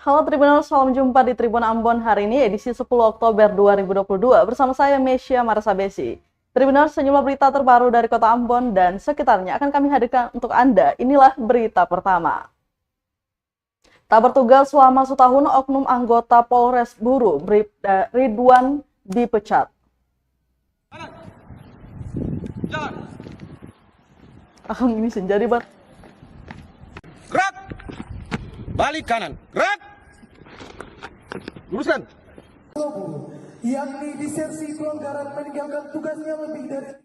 Halo Tribuners, salam jumpa di Tribun Ambon hari ini edisi 10 Oktober 2022 bersama saya Mesya Marasabesi. Tribuners, sejumlah berita terbaru dari Kota Ambon dan sekitarnya akan kami hadirkan untuk Anda. Inilah berita pertama. Tak bertugas selama setahun, oknum anggota Polres Buru Bribda Ridwan dipecat. Ini senjadi banget. Gerak! Balik kanan. Gerak! Luruskan. Yakni disersi pelanggaran meninggalkan tugasnya lebih dari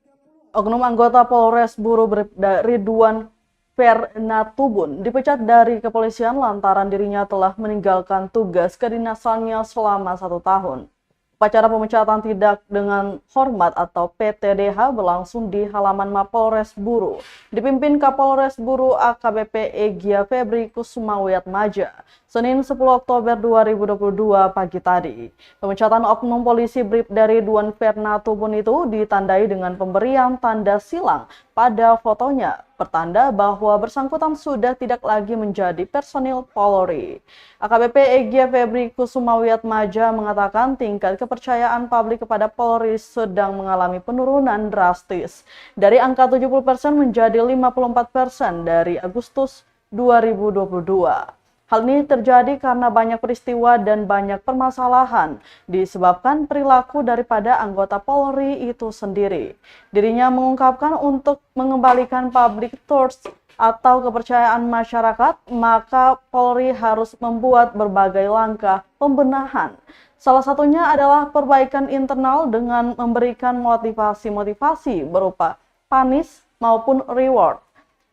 Oknum anggota Polres Buru Bribda Ridwan Fernatubun dipecat dari kepolisian lantaran dirinya telah meninggalkan tugas kedinasannya selama 1 tahun. Upacara pemecatan tidak dengan hormat atau PTDH berlangsung di halaman Mapolres Buru, dipimpin Kapolres Buru AKBP Egya Febri Kusumawiyatmaja, Senin 10 Oktober 2022 pagi tadi. Pemecatan oknum polisi Bribda Ridwan Fernatubun itu ditandai dengan pemberian tanda silang pada fotonya, pertanda bahwa bersangkutan sudah tidak lagi menjadi personil Polri. AKBP Egya Febri Kusumawiyatmaja mengatakan tingkat kepercayaan publik kepada Polri sedang mengalami penurunan drastis dari angka 70% menjadi 54% dari Agustus 2022. Hal ini terjadi karena banyak peristiwa dan banyak permasalahan disebabkan perilaku daripada anggota Polri itu sendiri. Dirinya mengungkapkan untuk mengembalikan public trust atau kepercayaan masyarakat, maka Polri harus membuat berbagai langkah pembenahan. Salah satunya adalah perbaikan internal dengan memberikan motivasi-motivasi berupa panis maupun reward.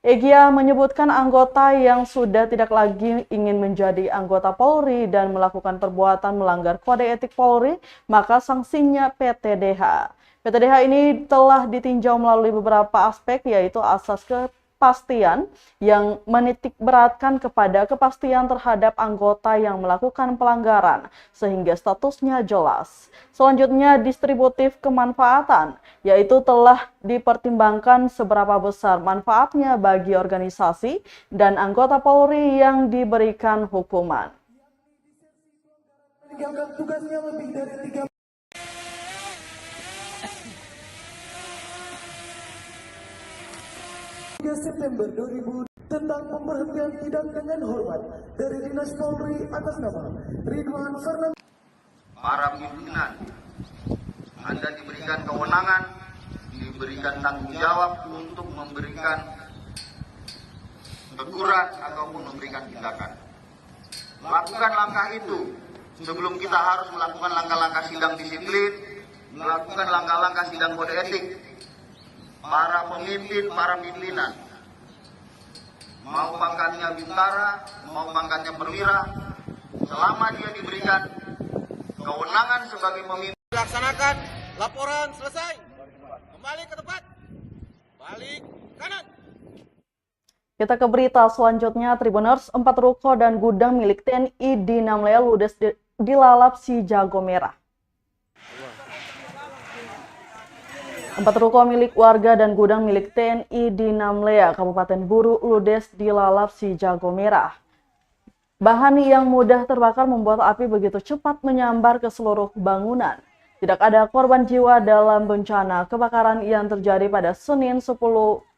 Egya menyebutkan anggota yang sudah tidak lagi ingin menjadi anggota Polri dan melakukan perbuatan melanggar kode etik Polri, maka sanksinya PTDH. PTDH ini telah ditinjau melalui beberapa aspek, yaitu asas kepastian yang menitik beratkan kepada kepastian terhadap anggota yang melakukan pelanggaran, sehingga statusnya jelas. Selanjutnya, distributif kemanfaatan, yaitu telah dipertimbangkan seberapa besar manfaatnya bagi organisasi dan anggota Polri yang diberikan hukuman. meninggalkan tugasnya lebih dari 3 September 2000 tentang pemberhentian tidak dengan hormat dari Dinas Polri atas nama Ridwan Fernatubun. Para pimpinan, Anda diberikan kewenangan, diberikan tanggung jawab untuk memberikan teguran ataupun memberikan tindakan. Lakukan langkah itu sebelum kita harus melakukan langkah-langkah sidang disiplin, melakukan langkah-langkah sidang kode etik. Para pemimpin, para pimpinan, mau pangkatnya bintara, mau pangkatnya perwira, selama dia diberikan kewenangan sebagai pemimpin. Laksanakan. Laporan selesai. Kembali ke tempat. Balik kanan. Kita ke berita selanjutnya, Tribuners, 4 ruko dan gudang milik TNI di Namlea ludes dilalap si jago merah. 4 ruko milik warga dan gudang milik TNI di Namlea, Kabupaten Buru, ludes dilalap si jago merah. Bahan yang mudah terbakar membuat api begitu cepat menyambar ke seluruh bangunan. Tidak ada korban jiwa dalam bencana kebakaran yang terjadi pada Senin 10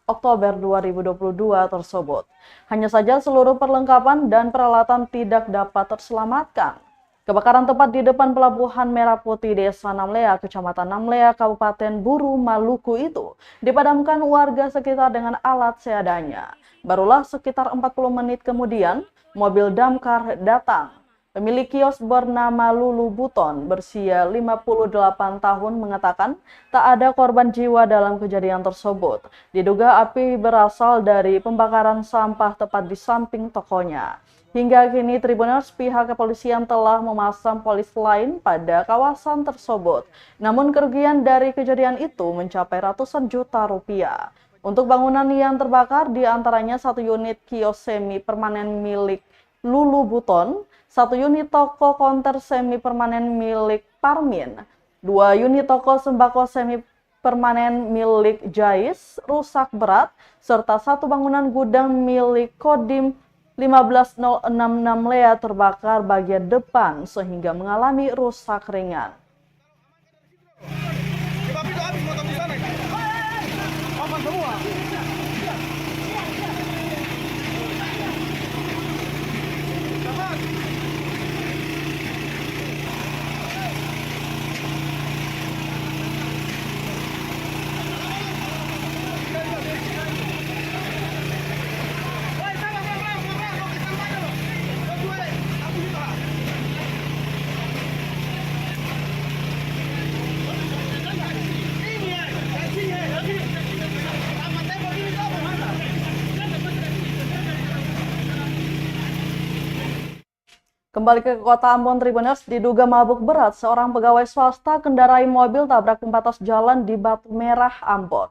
Oktober 2022 tersebut. Hanya saja seluruh perlengkapan dan peralatan tidak dapat terselamatkan. Kebakaran tepat di depan Pelabuhan Merah Putih Desa Namlea, Kecamatan Namlea, Kabupaten Buru, Maluku itu dipadamkan warga sekitar dengan alat seadanya. Barulah sekitar 40 menit kemudian, mobil damkar datang. Pemilik kios bernama Lulu Buton berusia 58 tahun mengatakan tak ada korban jiwa dalam kejadian tersebut. Diduga api berasal dari pembakaran sampah tepat di samping tokonya. Hingga kini Tribuners, pihak kepolisian telah memasang polis lain pada kawasan tersebut. Namun kerugian dari kejadian itu mencapai ratusan juta rupiah. Untuk bangunan yang terbakar diantaranya 1 unit kios semi permanen milik Lulu Buton, 1 unit toko konter semi permanen milik Parmin, 2 unit toko sembako semi permanen milik Jais rusak berat, serta 1 bangunan gudang milik Kodim 15066 Lea terbakar bagian depan sehingga mengalami rusak ringan. Kembali ke kota Ambon, Tribuners, diduga mabuk berat, seorang pegawai swasta kendarai mobil tabrak pembatas jalan di Batu Merah, Ambon.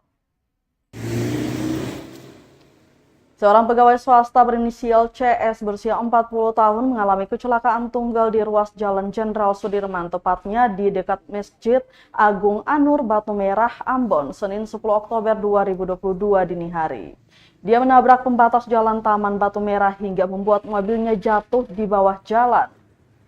Seorang pegawai swasta berinisial CS berusia 40 tahun mengalami kecelakaan tunggal di ruas Jalan Jenderal Sudirman, tepatnya di dekat Masjid Agung Anur, Batu Merah, Ambon, Senin 10 Oktober 2022 dini hari. Dia menabrak pembatas jalan Taman Batu Merah hingga membuat mobilnya jatuh di bawah jalan.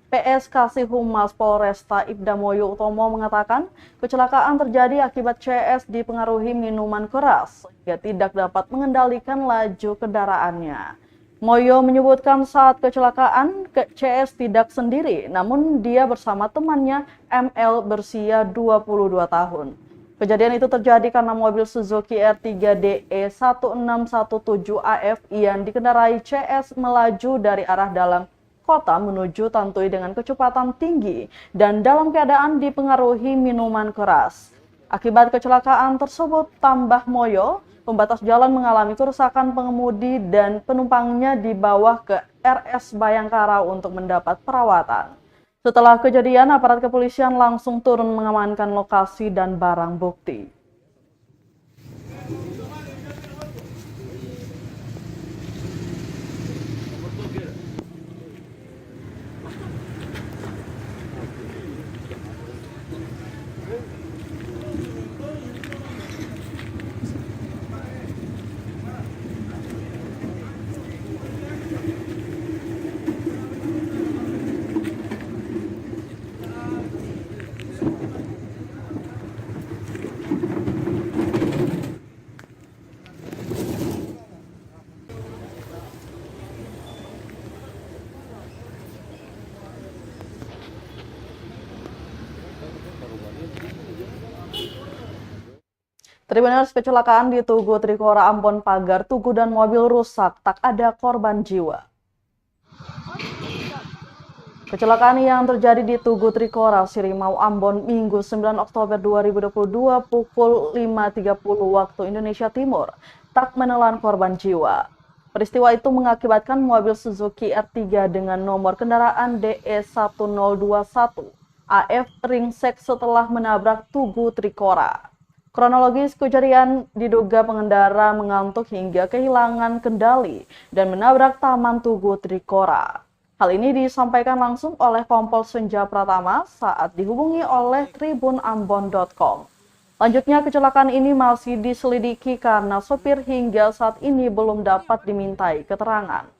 PS Kasih Humas Polresta Ibda Moyo Utomo mengatakan kecelakaan terjadi akibat CS dipengaruhi minuman keras sehingga tidak dapat mengendalikan laju kendaraannya. Moyo menyebutkan saat kecelakaan CS tidak sendiri, namun dia bersama temannya ML berusia 22 tahun. Kejadian itu terjadi karena mobil Suzuki R3DE 1617AF yang dikendarai CS melaju dari arah dalam kota menuju Tantui dengan kecepatan tinggi dan dalam keadaan dipengaruhi minuman keras. Akibat kecelakaan tersebut, tambah Moyo, pembatas jalan mengalami kerusakan, pengemudi dan penumpangnya dibawa ke RS Bayangkara untuk mendapat perawatan. Setelah kejadian, aparat kepolisian langsung turun mengamankan lokasi dan barang bukti. Tribuners, kecelakaan di Tugu Trikora Ambon, pagar tugu dan mobil rusak, tak ada korban jiwa. Kecelakaan yang terjadi di Tugu Trikora, Sirimau, Ambon, Minggu 9 Oktober 2022 pukul 5.30 waktu Indonesia Timur, tak menelan korban jiwa. Peristiwa itu mengakibatkan mobil Suzuki R3 dengan nomor kendaraan DE1021 AF ringsek setelah menabrak Tugu Trikora. Kronologis kejadian diduga pengendara mengantuk hingga kehilangan kendali dan menabrak Taman Tugu Trikora. Hal ini disampaikan langsung oleh Kompol Senja Pratama saat dihubungi oleh tribunambon.com. Lanjutnya, kecelakaan ini masih diselidiki karena sopir hingga saat ini belum dapat dimintai keterangan.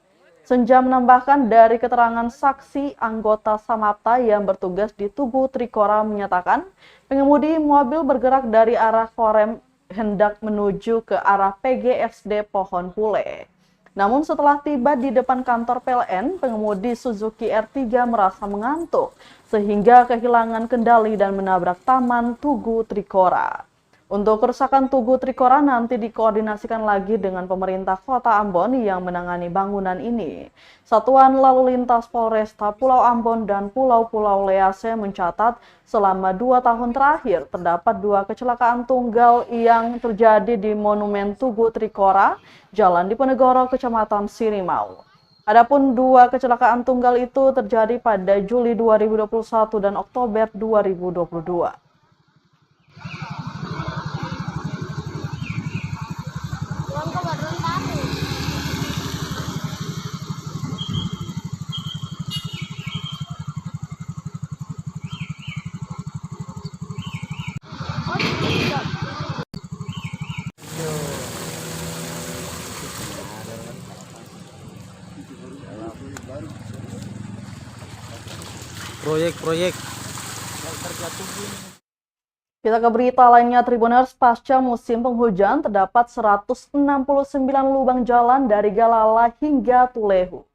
Senja menambahkan dari keterangan saksi anggota Samapta yang bertugas di Tugu Trikora menyatakan pengemudi mobil bergerak dari arah Korem hendak menuju ke arah PGSD Pohon Pule. Namun setelah tiba di depan kantor PLN, pengemudi Suzuki R3 merasa mengantuk sehingga kehilangan kendali dan menabrak Taman Tugu Trikora. Untuk kerusakan Tugu Trikora nanti dikoordinasikan lagi dengan pemerintah Kota Ambon yang menangani bangunan ini. Satuan Lalu Lintas Polresta Pulau Ambon dan Pulau-Pulau Lease mencatat selama 2 tahun terakhir terdapat 2 kecelakaan tunggal yang terjadi di Monumen Tugu Trikora, Jalan Diponegoro, Kecamatan Sirimau. Adapun 2 kecelakaan tunggal itu terjadi pada Juli 2021 dan Oktober 2022. proyek-proyek. Kita ke berita lainnya, Tribuners, pasca musim penghujan terdapat 169 lubang jalan dari Galala hingga Tulehu.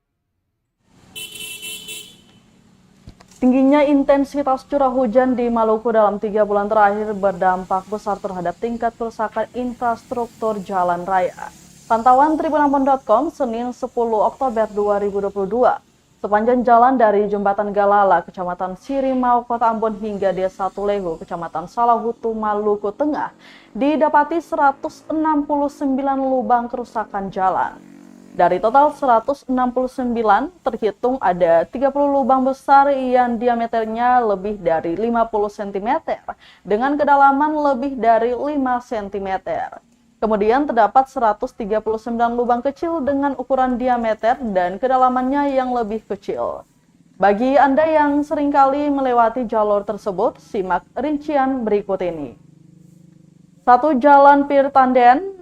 Tingginya intensitas curah hujan di Maluku dalam 3 bulan terakhir berdampak besar terhadap tingkat kerusakan infrastruktur jalan raya. Pantauan tribunambon.com Senin 10 Oktober 2022. Sepanjang jalan dari Jembatan Galala, Kecamatan Sirimau, Kota Ambon hingga Desa Tulehu, Kecamatan Salahutu, Maluku Tengah, didapati 169 lubang kerusakan jalan. Dari total 169, terhitung ada 30 lubang besar yang diameternya lebih dari 50 cm dengan kedalaman lebih dari 5 cm. Kemudian terdapat 139 lubang kecil dengan ukuran diameter dan kedalamannya yang lebih kecil. Bagi Anda yang seringkali melewati jalur tersebut, simak rincian berikut ini. 1. Jalan Pir Tanden,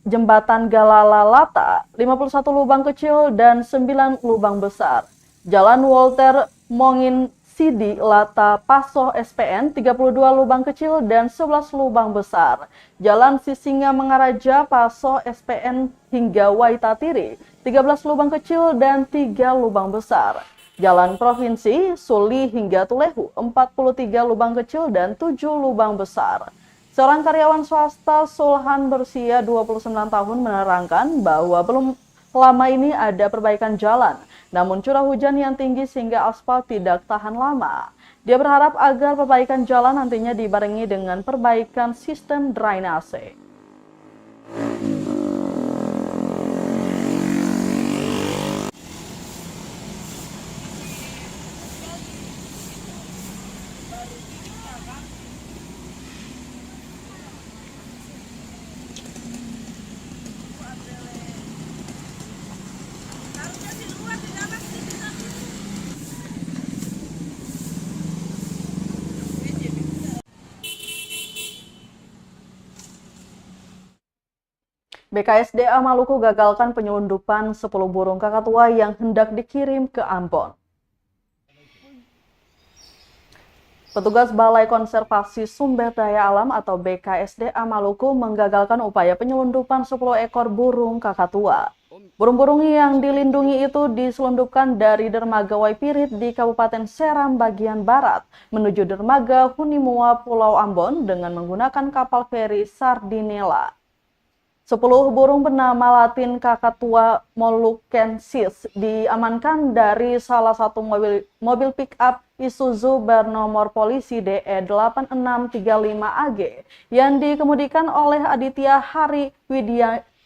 Jembatan Galala Lata, 51 lubang kecil dan 9 lubang besar. Jalan Walter Mongin Sidi Lata Pasoh SPN, 32 lubang kecil dan 11 lubang besar. Jalan Sisinga Mengaraja Pasoh SPN hingga Waitatiri, 13 lubang kecil dan 3 lubang besar. Jalan Provinsi Suli hingga Tulehu, 43 lubang kecil dan 7 lubang besar. Seorang karyawan swasta Sulhan berusia 29 tahun menerangkan bahwa belum lama ini ada perbaikan jalan, namun curah hujan yang tinggi sehingga aspal tidak tahan lama. Dia berharap agar perbaikan jalan nantinya dibarengi dengan perbaikan sistem drainase. BKSDA Maluku gagalkan penyelundupan 10 burung kakatua yang hendak dikirim ke Ambon. Petugas Balai Konservasi Sumber Daya Alam atau BKSDA Maluku menggagalkan upaya penyelundupan 10 ekor burung kakatua. Burung-burung yang dilindungi itu diselundupkan dari Dermaga Waipirit di Kabupaten Seram bagian barat menuju Dermaga Hunimua Pulau Ambon dengan menggunakan kapal feri Sardinella. 10 burung bernama Latin Kakatua molukensis diamankan dari salah satu mobil pick-up Isuzu bernomor polisi DE 8635AG yang dikemudikan oleh Aditya Hari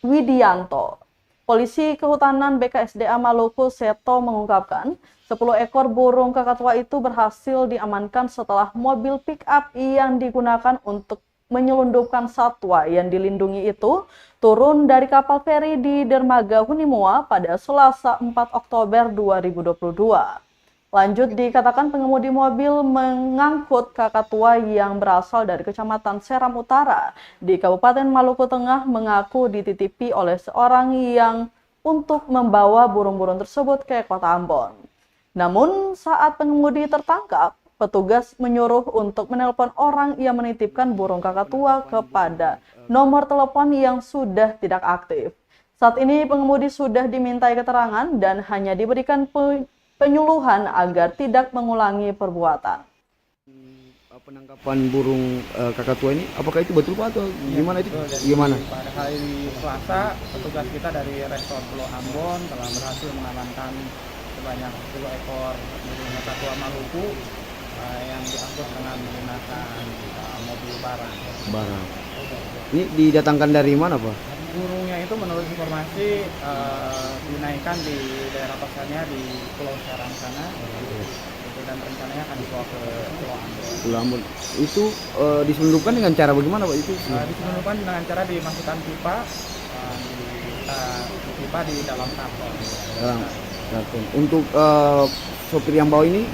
Widianto. Polisi Kehutanan BKSDA Maluku Seto mengungkapkan 10 ekor burung kakatua itu berhasil diamankan setelah mobil pick-up yang digunakan untuk menyelundupkan satwa yang dilindungi itu turun dari kapal feri di Dermaga Hunimua pada Selasa 4 Oktober 2022. Lanjut dikatakan pengemudi mobil mengangkut kakatua yang berasal dari Kecamatan Seram Utara di Kabupaten Maluku Tengah mengaku dititipi oleh seorang yang untuk membawa burung-burung tersebut ke Kota Ambon. Namun saat pengemudi tertangkap, petugas menyuruh untuk menelpon orang yang menitipkan burung kakatua kepada nomor telepon yang sudah tidak aktif. Saat ini pengemudi sudah dimintai keterangan dan hanya diberikan penyuluhan agar tidak mengulangi perbuatan. Penangkapan burung kakatua ini, apakah itu betul Pak atau gimana itu? Gimana? Pada hari Selasa, petugas kita dari Resort Pulau Ambon telah berhasil mengamankan sebanyak 10 ekor burung kakatua Maluku yang diangkut dengan menggunakan mobil barang. Ini didatangkan dari mana Pak? Burungnya itu menurut informasi dinaikkan di daerah pasalnya di Pulau Seram sana, dan rencananya akan dibawa ke Pulau Ambon. Itu diselundupkan dengan cara bagaimana Pak itu? Diselundupkan dengan cara dimasukkan pipa, pipa di dalam karton. Untuk sopir yang bawa ini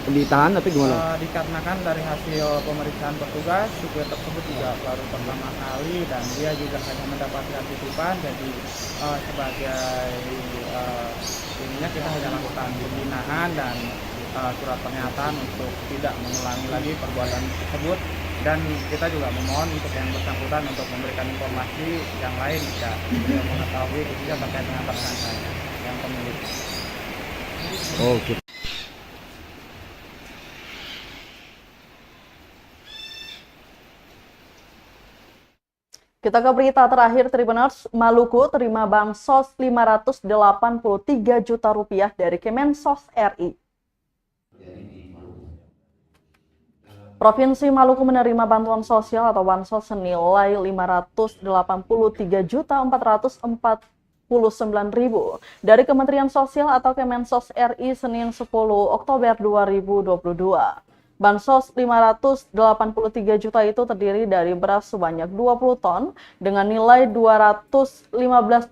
ditahan atau gimana? Dikarenakan dari hasil pemeriksaan petugas, supir tersebut juga baru pertama kali dan dia juga hanya mendapatkan titipan, jadi sebagai ininya kita hanya lakukan pembinaan dan surat pernyataan untuk tidak mengulangi lagi perbuatan tersebut, dan kita juga memohon untuk yang bersangkutan untuk memberikan informasi yang lain jika beliau mengetahui khususnya terkait dengan tersangka yang pemilik. Oke. Kita ke berita terakhir, Tribuners. Maluku terima bansos 583 juta rupiah dari Kemensos RI. Provinsi Maluku menerima bantuan sosial atau bansos senilai 583.449.000 dari Kementerian Sosial atau Kemensos RI Senin 10 Oktober 2022. Bansos 583 juta itu terdiri dari beras sebanyak 20 ton dengan nilai 215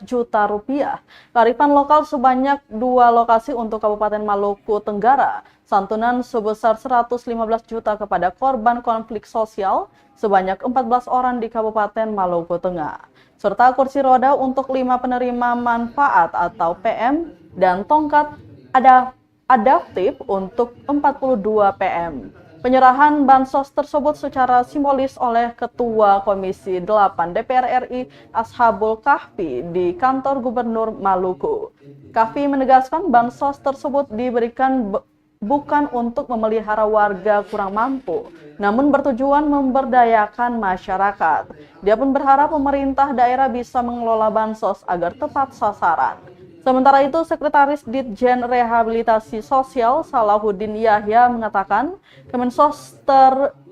juta rupiah, kearifan lokal sebanyak 2 lokasi untuk Kabupaten Maluku Tenggara, santunan sebesar 115 juta kepada korban konflik sosial sebanyak 14 orang di Kabupaten Maluku Tengah, serta kursi roda untuk 5 penerima manfaat atau PM dan tongkat adaptif untuk 42 PM. Penyerahan bansos tersebut secara simbolis oleh Ketua Komisi 8 DPR RI Ashabul Kahfi di kantor Gubernur Maluku. Kahfi menegaskan bansos tersebut diberikan bukan untuk memelihara warga kurang mampu, namun bertujuan memberdayakan masyarakat. Dia pun berharap pemerintah daerah bisa mengelola bansos agar tepat sasaran. Sementara itu, Sekretaris Ditjen Rehabilitasi Sosial Salahuddin Yahya mengatakan Kemensos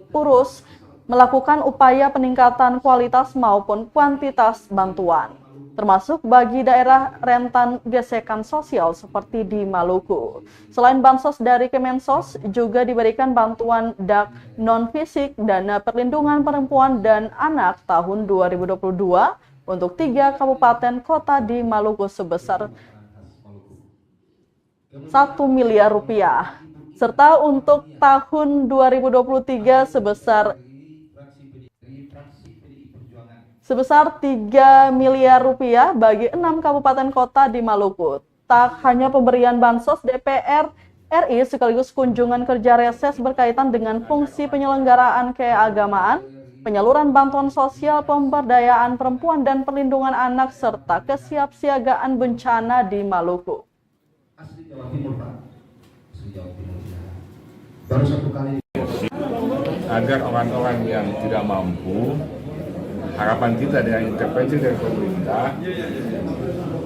terus melakukan upaya peningkatan kualitas maupun kuantitas bantuan, termasuk bagi daerah rentan gesekan sosial seperti di Maluku. Selain bansos dari Kemensos, juga diberikan bantuan DAK non-fisik Dana Perlindungan Perempuan dan Anak tahun 2022 untuk 3 kabupaten kota di Maluku sebesar 1 miliar rupiah, serta untuk tahun 2023 sebesar 3 miliar rupiah bagi 6 kabupaten kota di Maluku. Tak hanya pemberian bansos, DPR RI sekaligus kunjungan kerja reses berkaitan dengan fungsi penyelenggaraan keagamaan, penyaluran bantuan sosial, pemberdayaan perempuan dan perlindungan anak, serta kesiapsiagaan bencana di Maluku. Agar orang-orang yang tidak mampu, harapan kita dengan intervensi dari pemerintah,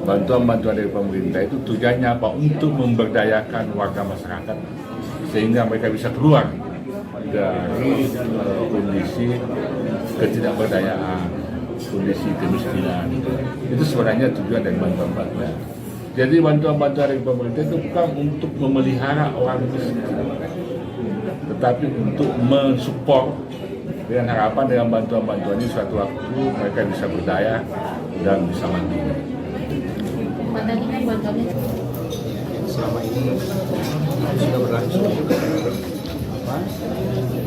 bantuan-bantuan dari pemerintah itu tujuannya apa? Untuk memberdayakan warga masyarakat sehingga mereka bisa keluar dari kondisi ketidakberdayaan, kondisi kemiskinan. Itu sebenarnya tujuan dari bantuan-bantuan. Jadi bantuan-bantuan dari pemerintah itu bukan untuk memelihara orang miskin, tetapi untuk mensupport dengan harapan dengan bantuan-bantuan ini suatu waktu mereka bisa berdaya dan bisa mandiri. Selama ini sudah berlangsung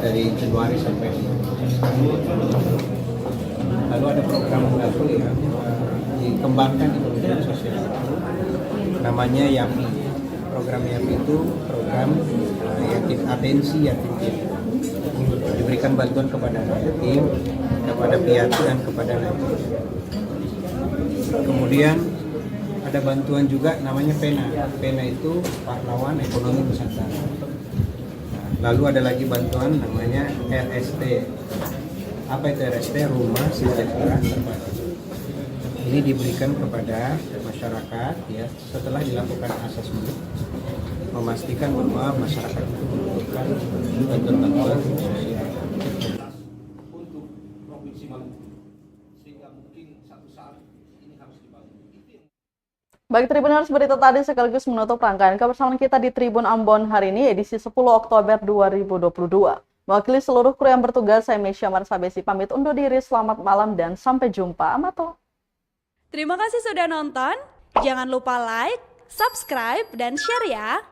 dari Januari sampai lalu ada program baru yang dikembangkan di Kementerian Sosial, namanya YAPI. Program YAPI itu program yatim atensi yatim piatu. Diberikan bantuan kepada yatim, kepada piatu dan kepada yatim. Kemudian ada bantuan juga namanya PENA. PENA itu pahlawan ekonomi Nusantara. Lalu ada lagi bantuan namanya RST. Apa itu RST? Rumah Sejahtera Terpadu. Ini diberikan kepada masyarakat ya setelah dilakukan asesmen, memastikan bahwa masyarakat itu membutuhkan bantuan sosial. Untuk Provinsi Maluku, sehingga mungkin satu saat ini harus dibangun. Baik Tribuners, berita tadi sekaligus menutup rangkaian kebersamaan kita di Tribun Ambon hari ini edisi 10 Oktober 2022. Mewakili seluruh kru yang bertugas, saya Mesya Marsabesi pamit undur diri. Selamat malam dan sampai jumpa. Amato. Terima kasih sudah nonton. Jangan lupa like, subscribe, dan share ya.